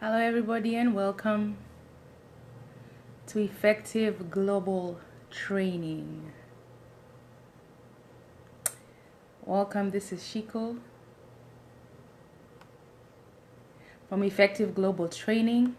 Hello, everybody, and welcome to Effective Global Training. Welcome, this is Shiko from Effective Global Training.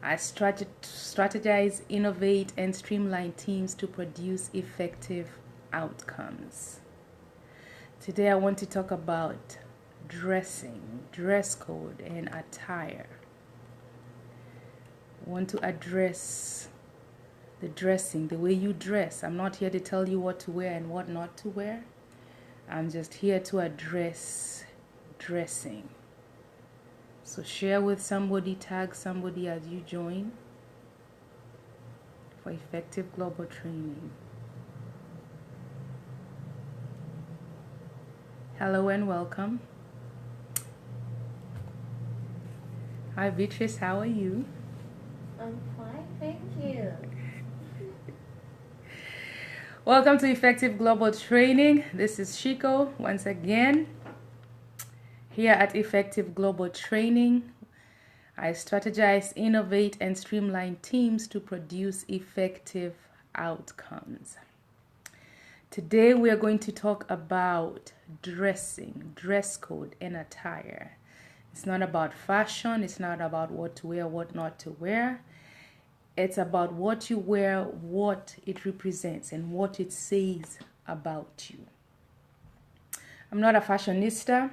I strategize, innovate, and streamline teams to produce effective outcomes. Today, I want to talk about dressing, dress code, and attire. I want to address the dressing, the way you dress. I'm not here to tell you what to wear and what not to wear. I'm just here to address dressing. So share with somebody, tag somebody as you join for effective global training. Hello and welcome. Hi Beatrice, how are you? I'm fine, thank you. Welcome to Effective Global Training. This is Shiko once again. Here at Effective Global Training, I strategize, innovate, and streamline teams to produce effective outcomes. Today we are going to talk about dressing, dress code, and attire. It's not about fashion, it's not about what to wear, what not to wear. It's about what you wear, what it represents, and what it says about you. I'm not a fashionista,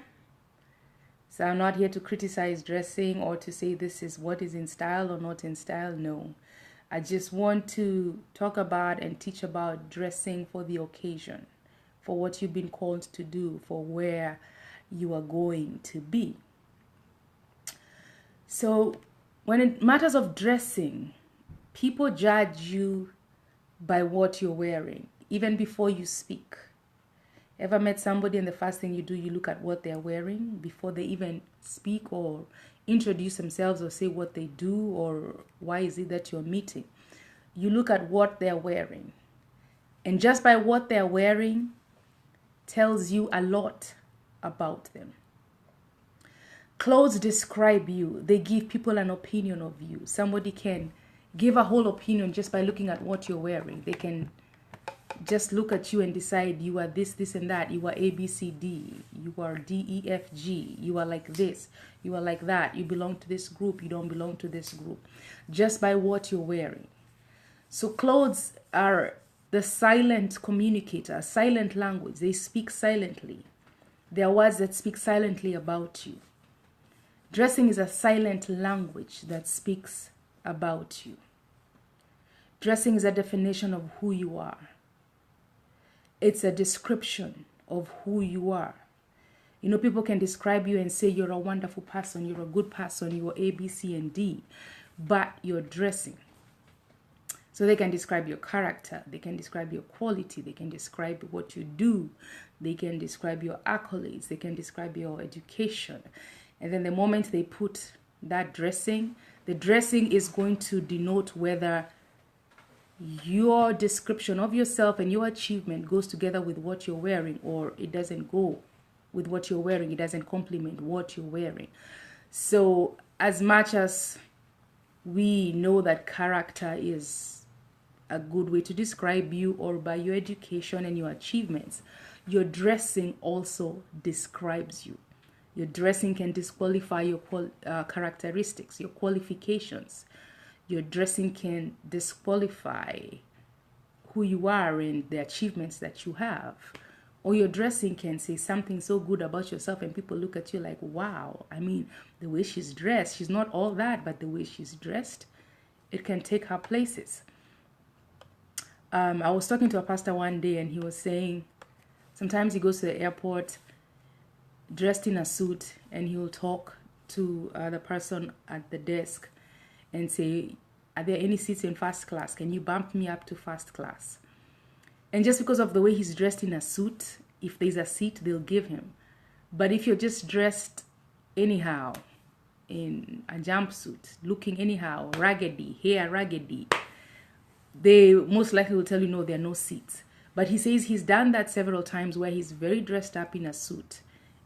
so I'm not here to criticize dressing or to say this is what is in style or not in style. No, I just want to talk about and teach about dressing for the occasion, for what you've been called to do, for where you are going to be. So when it matters of dressing, people judge you by what you're wearing, even before you speak. Ever met somebody and the first thing you do, you look at what they're wearing before they even speak or introduce themselves or say what they do or why is it that you're meeting? You look at what they're wearing. And just by what they're wearing tells you a lot about them. Clothes describe you. They give people an opinion of you. Somebody can give a whole opinion just by looking at what you're wearing. They can just look at you and decide you are this, this, and that. You are A, B, C, D. You are D, E, F, G. You are like this. You are like that. You belong to this group. You don't belong to this group. Just by what you're wearing. So clothes are the silent communicator, silent language. They speak silently. They are words that speak silently about you. Dressing is a silent language that speaks about you. Dressing is a definition of who you are. It's a description of who you are. You know, people can describe you and say you're a wonderful person, you're a good person, you're A, B, C, and D, but you're dressing. So they can describe your character, they can describe your quality, they can describe what you do, they can describe your accolades, they can describe your education. And then the moment they put that dressing, the dressing is going to denote whether your description of yourself and your achievement goes together with what you're wearing, or it doesn't go with what you're wearing. It doesn't complement what you're wearing. So as much as we know that character is a good way to describe you, or by your education and your achievements, your dressing also describes you. Your dressing can disqualify your characteristics, your qualifications. Your dressing can disqualify who you are and the achievements that you have. Or your dressing can say something so good about yourself and people look at you like, wow, I mean, the way she's dressed, she's not all that, but the way she's dressed, it can take her places. I was talking to a pastor one day and he was saying sometimes he goes to the airport dressed in a suit and he will talk to the person at the desk and say, are there any seats in first class? Can you bump me up to first class? And just because of the way he's dressed in a suit, if there's a seat, they'll give him. But if you're just dressed anyhow, in a jumpsuit, looking anyhow, raggedy, hair raggedy, they most likely will tell you, no, there are no seats. But he says he's done that several times where he's very dressed up in a suit.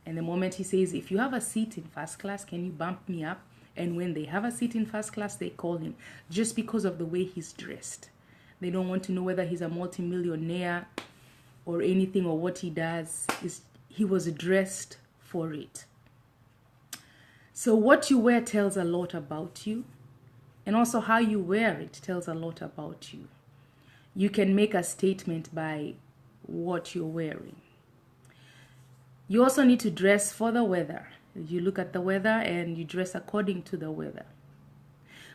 And the moment he says, if you have a seat in first class, can you bump me up? And when they have a seat in first class, they call him just because of the way he's dressed. They don't want to know whether he's a multimillionaire or anything or what he does. He was dressed for it. So what you wear tells a lot about you. And also how you wear it tells a lot about you. You can make a statement by what you're wearing. You also need to dress for the weather. You look at the weather and you dress according to the weather.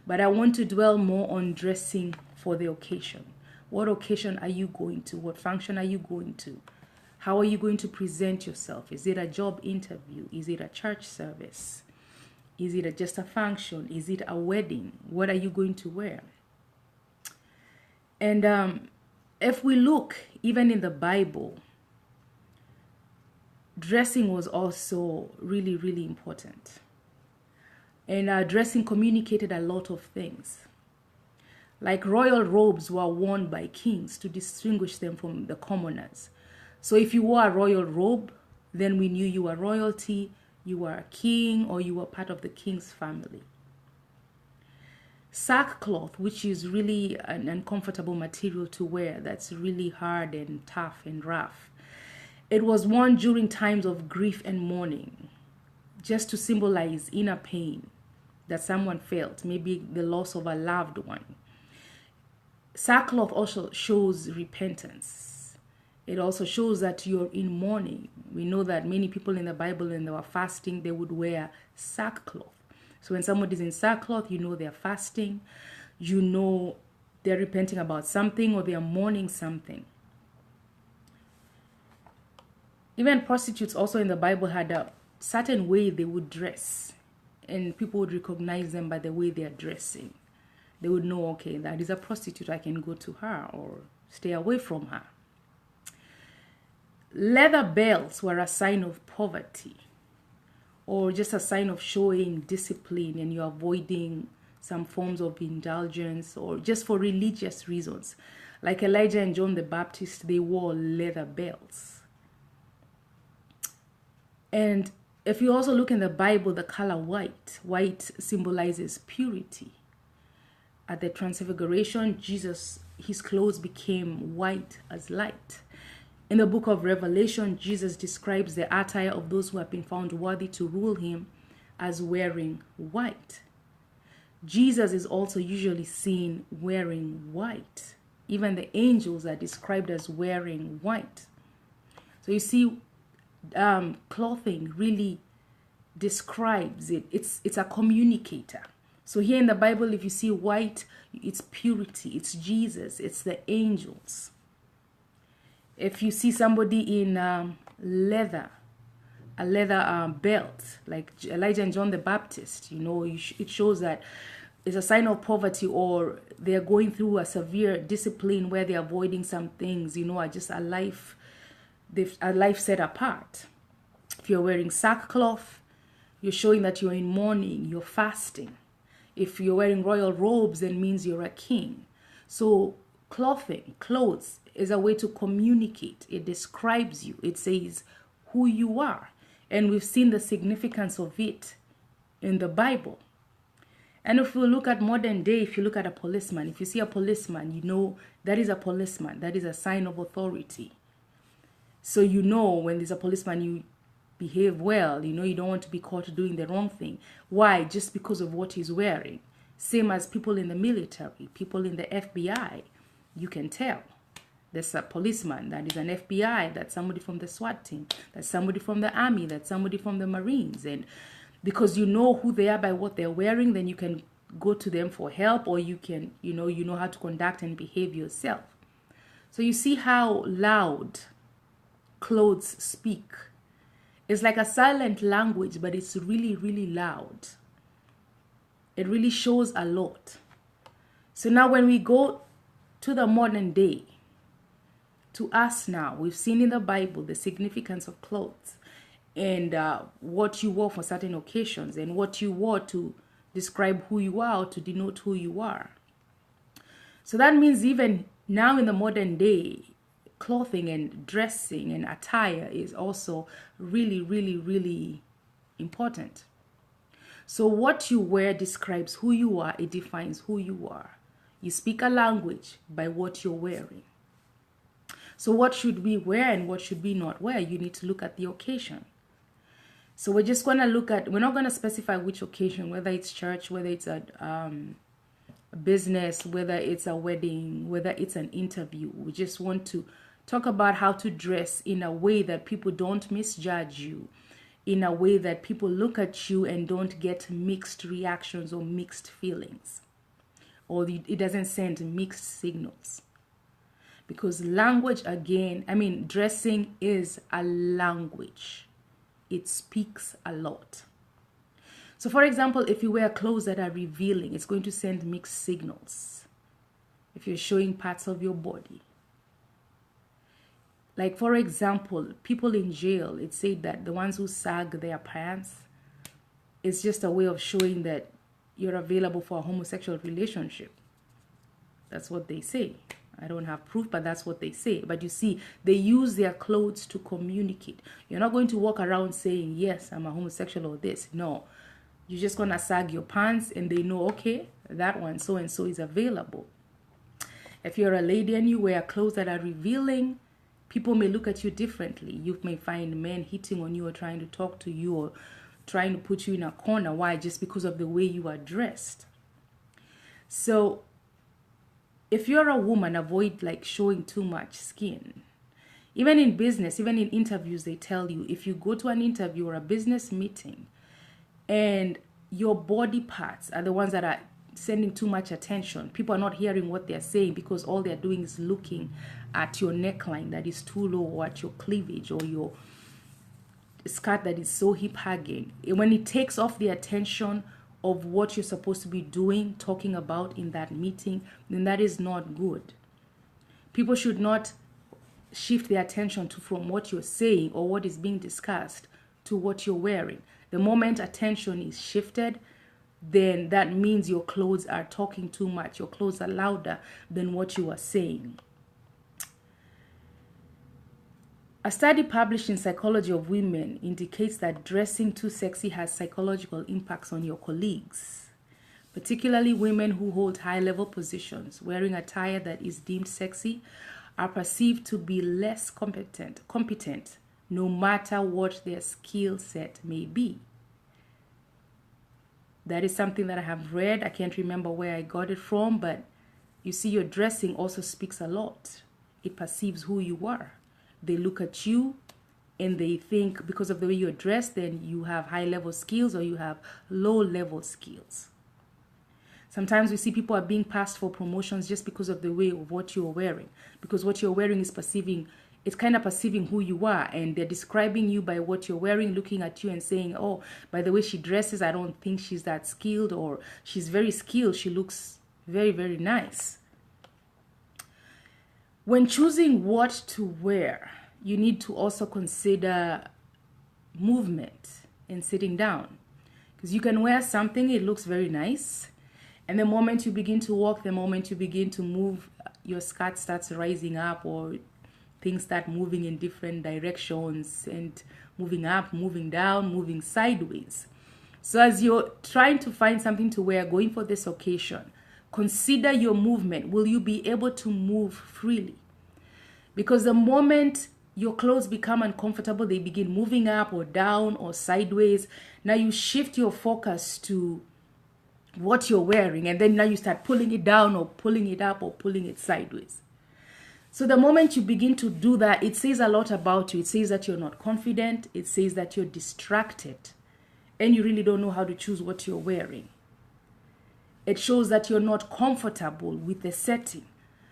But I want to dwell more on dressing for the occasion. What occasion are you going to? What function are you going to? How are you going to present yourself? Is it a job interview? Is it a church service? Is it just a function? Is it a wedding? What are you going to wear? And if we look, even in the Bible, dressing was also really, really important. And dressing communicated a lot of things. Like royal robes were worn by kings to distinguish them from the commoners. So if you wore a royal robe, then we knew you were royalty, you were a king, or you were part of the king's family. Sackcloth, which is really an uncomfortable material to wear, that's really hard and tough and rough. It was worn during times of grief and mourning, just to symbolize inner pain that someone felt, maybe the loss of a loved one. Sackcloth also shows repentance. It also shows that you're in mourning. We know that many people in the Bible, when they were fasting, they would wear sackcloth. So when somebody's in sackcloth, you know they're fasting. You know they're repenting about something or they're mourning something. Even prostitutes also in the Bible had a certain way they would dress. And people would recognize them by the way they are dressing. They would know, okay, that is a prostitute. I can go to her or stay away from her. Leather belts were a sign of poverty or just a sign of showing discipline and you're avoiding some forms of indulgence or just for religious reasons. Like Elijah and John the Baptist, they wore leather belts. And if you also look in the Bible, the color white symbolizes purity. At the Transfiguration, Jesus, his clothes became white as light. In the book of Revelation, Jesus describes the attire of those who have been found worthy to rule him as wearing white. Jesus is also usually seen wearing white. Even the angels are described as wearing white. So you see, clothing really describes it. It's a communicator. So here in the Bible, if you see white, it's purity, it's Jesus, it's the angels. If you see somebody in leather, a leather belt, like Elijah and John the Baptist, you know, it shows that it's a sign of poverty or they're going through a severe discipline where they're avoiding some things, you know, are just a life set apart. If you're wearing sackcloth, you're showing that you're in mourning, you're fasting. If you're wearing royal robes, then means you're a king. So clothes is a way to communicate. It describes you. It says who you are. And we've seen the significance of it in the Bible. And if we look at modern day, if you look at a policeman, if you see a policeman, you know that is a policeman. That is a sign of authority. So you know when there's a policeman, you behave well. You know you don't want to be caught doing the wrong thing. Why? Just because of what he's wearing. Same as people in the military, people in the FBI. You can tell. There's a policeman, that is an FBI, that's somebody from the SWAT team, that's somebody from the army, that's somebody from the Marines. And because you know who they are by what they're wearing, then you can go to them for help, or you can, you know how to conduct and behave yourself. So you see how loud clothes speak. It's like a silent language, but it's really, really loud. It really shows a lot. So now when we go to the modern day, to us now, we've seen in the Bible the significance of clothes and what you wore for certain occasions and what you wore to describe who you are or to denote who you are. So that means even now in the modern day, clothing and dressing and attire is also really, really, really important. So what you wear describes who you are. It defines who you are. You speak a language by what you're wearing. So what should we wear and what should we not wear? You need to look at the occasion. So we're just going to look at, we're not going to specify which occasion, whether it's church, whether it's a business, whether it's a wedding, whether it's an interview. We just want to talk about how to dress in a way that people don't misjudge you, in a way that people look at you and don't get mixed reactions or mixed feelings, or it doesn't send mixed signals. Because language, again, dressing is a language. It speaks a lot. So for example, if you wear clothes that are revealing, it's going to send mixed signals. If you're showing parts of your body. Like for example, people in jail, it's said that the ones who sag their pants, it's just a way of showing that you're available for a homosexual relationship. That's what they say. I don't have proof, but that's what they say. But you see, they use their clothes to communicate. You're not going to walk around saying, yes, I'm a homosexual or this. No. You're just going to sag your pants and they know, okay, that one so-and-so is available. If you're a lady and you wear clothes that are revealing, people may look at you differently. You may find men hitting on you or trying to talk to you or trying to put you in a corner. Why? Just because of the way you are dressed. So if you're a woman, avoid like showing too much skin. Even in business, even in interviews, they tell you if you go to an interview or a business meeting and your body parts are the ones that are sending too much attention, people are not hearing what they're saying because all they're doing is looking at your neckline that is too low, or at your cleavage, or your skirt that is so hip hugging. When it takes off the attention of what you're supposed to be doing, talking about in that meeting, then that is not good. People should not shift their attention from what you're saying or what is being discussed to what you're wearing. The moment attention is shifted, then that means your clothes are talking too much. Your clothes are louder than what you are saying. A study published in Psychology of Women indicates that dressing too sexy has psychological impacts on your colleagues, particularly women who hold high-level positions. Wearing attire that is deemed sexy are perceived to be less competent, no matter what their skill set may be. That is something that I have read. I can't remember where I got it from, but you see, your dressing also speaks a lot. It perceives who you are. They look at you and they think because of the way you're dressed, then you have high-level skills or you have low-level skills. Sometimes we see people are being passed for promotions just because of the way of what you're wearing. Because what you're wearing is it's kind of perceiving who you are, and they're describing you by what you're wearing, looking at you and saying, oh, by the way she dresses, I don't think she's that skilled, or she's very skilled, she looks very, very nice. When choosing what to wear, you need to also consider movement and sitting down. Because you can wear something, it looks very nice, and the moment you begin to walk, the moment you begin to move, your skirt starts rising up, or things start moving in different directions and moving up, moving down, moving sideways. So as you're trying to find something to wear, going for this occasion, consider your movement. Will you be able to move freely? Because the moment your clothes become uncomfortable, they begin moving up or down or sideways. Now you shift your focus to what you're wearing, and then now you start pulling it down or pulling it up or pulling it sideways. So the moment you begin to do that, it says a lot about you. It says that you're not confident. It says that you're distracted and you really don't know how to choose what you're wearing. It shows that you're not comfortable with the setting.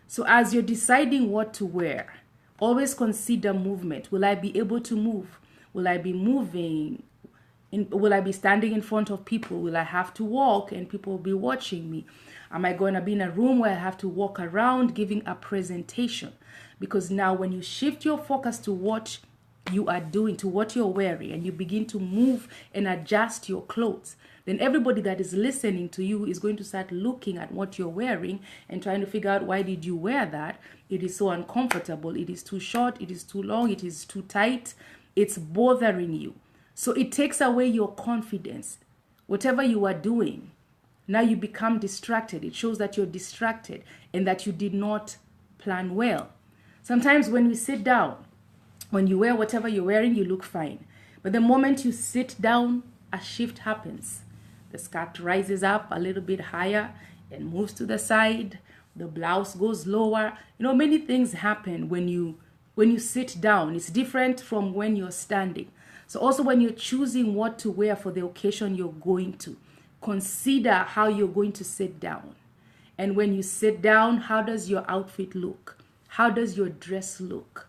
So as you're deciding what to wear, always consider movement. Will I be able to move? Will I be moving? Will I be standing in front of people? Will I have to walk and people will be watching me? Am I going to be in a room where I have to walk around giving a presentation? Because now when you shift your focus to what you are doing, to what you're wearing, and you begin to move and adjust your clothes, then everybody that is listening to you is going to start looking at what you're wearing and trying to figure out, why did you wear that? It is so uncomfortable. It is too short. It is too long. It is too tight. It's bothering you. So it takes away your confidence. Whatever you are doing, now you become distracted. It shows that you're distracted and that you did not plan well. Sometimes when we sit down, when you wear whatever you're wearing, you look fine. But the moment you sit down, a shift happens. The skirt rises up a little bit higher and moves to the side. The blouse goes lower. Many things happen when you sit down. It's different from when you're standing. So also when you're choosing what to wear for the occasion you're going to, consider how you're going to sit down. And when you sit down, how does your outfit look? How does your dress look?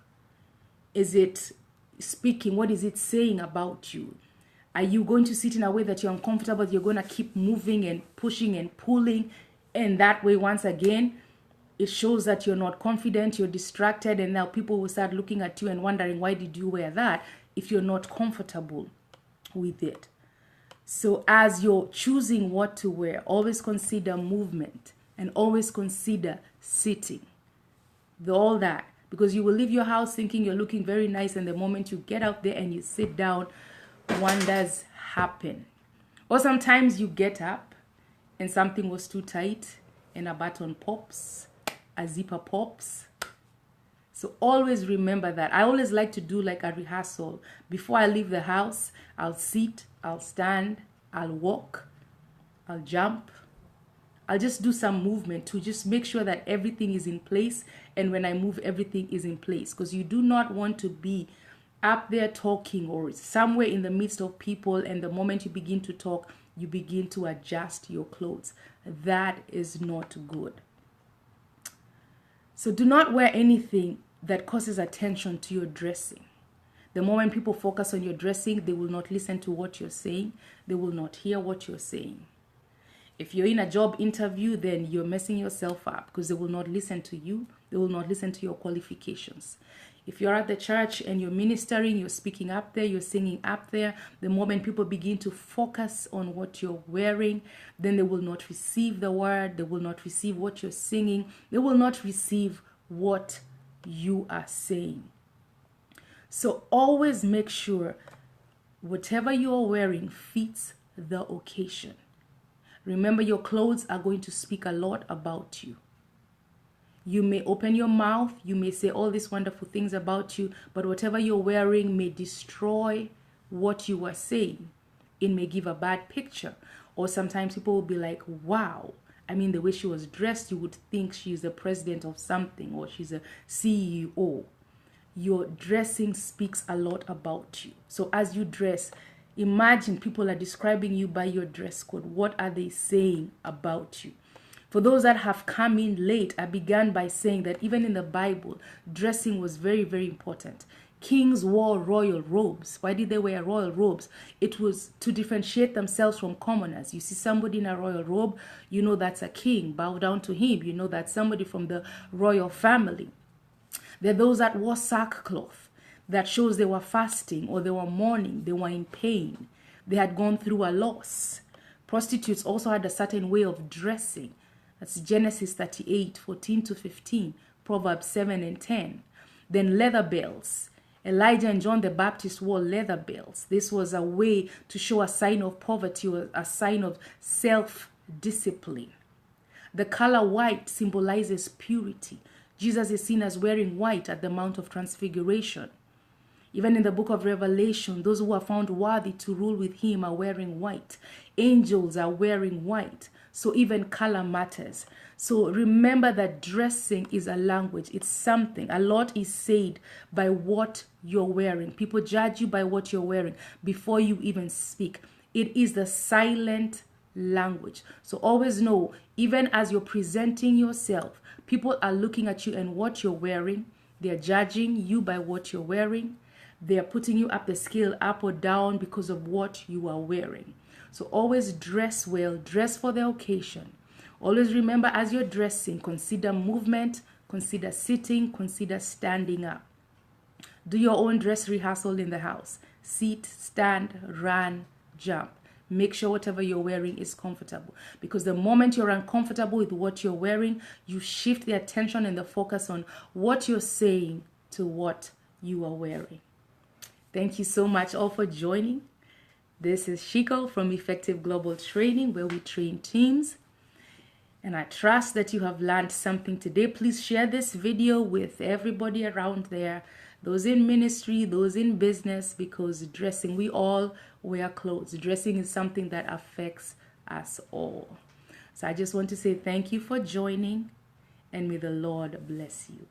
Is it speaking? What is it saying about you? Are you going to sit in a way that you're uncomfortable? You're going to keep moving and pushing and pulling. And that way, once again, it shows that you're not confident, you're distracted. And now people will start looking at you and wondering, why did you wear that if you're not comfortable with it? So as you're choosing what to wear, always consider movement and always consider sitting. All that. Because you will leave your house thinking you're looking very nice, and the moment you get out there and you sit down, wonders happen. Or sometimes you get up and something was too tight and a button pops, a zipper pops. So always remember that. I always like to do like a rehearsal. Before I leave the house, I'll sit, I'll stand, I'll walk, I'll jump. I'll just do some movement to just make sure that everything is in place. And when I move, everything is in place. Because you do not want to be up there talking or somewhere in the midst of people, and the moment you begin to talk, you begin to adjust your clothes. That is not good. So do not wear anything that causes attention to your dressing. The moment people focus on your dressing, they will not listen to what you're saying. They will not hear what you're saying. If you're in a job interview, then you're messing yourself up because they will not listen to you. They will not listen to your qualifications. If you're at the church and you're ministering, you're speaking up there, you're singing up there, the moment people begin to focus on what you're wearing, then they will not receive the word. They will not receive what you're singing. They will not receive what you are saying. So always make sure whatever you are wearing fits the occasion. Remember, your clothes are going to speak a lot about you. You may open your mouth, you may say all these wonderful things about you, but whatever you're wearing may destroy what you are saying. It may give a bad picture. Or sometimes people will be like, wow, I mean, the way she was dressed, you would think she's the president of something or she's a CEO. Your dressing speaks a lot about you. So as you dress, imagine people are describing you by your dress code. What are they saying about you? For those that have come in late, I began by saying that even in the Bible, dressing was very, very important. Kings wore royal robes. Why did they wear royal robes? It was to differentiate themselves from commoners. You see somebody in a royal robe, you know that's a king. Bow down to him. You know that's somebody from the royal family. There are those that wore sackcloth. That shows they were fasting or they were mourning. They were in pain. They had gone through a loss. Prostitutes also had a certain way of dressing. That's Genesis 38, 14 to 15, Proverbs 7 and 10. Then leather belts. Elijah and John the Baptist wore leather belts. This was a way to show a sign of poverty or a sign of self-discipline. The color white symbolizes purity. Jesus is seen as wearing white at the Mount of Transfiguration. Even in the book of Revelation, those who are found worthy to rule with him are wearing white. Angels are wearing white. So even color matters. So remember that dressing is a language. It's something. A lot is said by what you're wearing. People judge you by what you're wearing before you even speak. It is the silent language. So always know, even as you're presenting yourself, people are looking at you and what you're wearing. They're judging you by what you're wearing. They're putting you up the scale, up or down, because of what you are wearing. So always dress well, dress for the occasion. Always remember, as you're dressing, consider movement, consider sitting, consider standing up. Do your own dress rehearsal in the house. Sit, stand, run, jump. Make sure whatever you're wearing is comfortable. Because the moment you're uncomfortable with what you're wearing, you shift the attention and the focus on what you're saying to what you are wearing. Thank you so much all for joining. This is Shiko from Effective Global Training, where we train teams. And I trust that you have learned something today. Please share this video with everybody around there, those in ministry, those in business, because dressing, we all wear clothes. Dressing is something that affects us all. So I just want to say thank you for joining, and may the Lord bless you.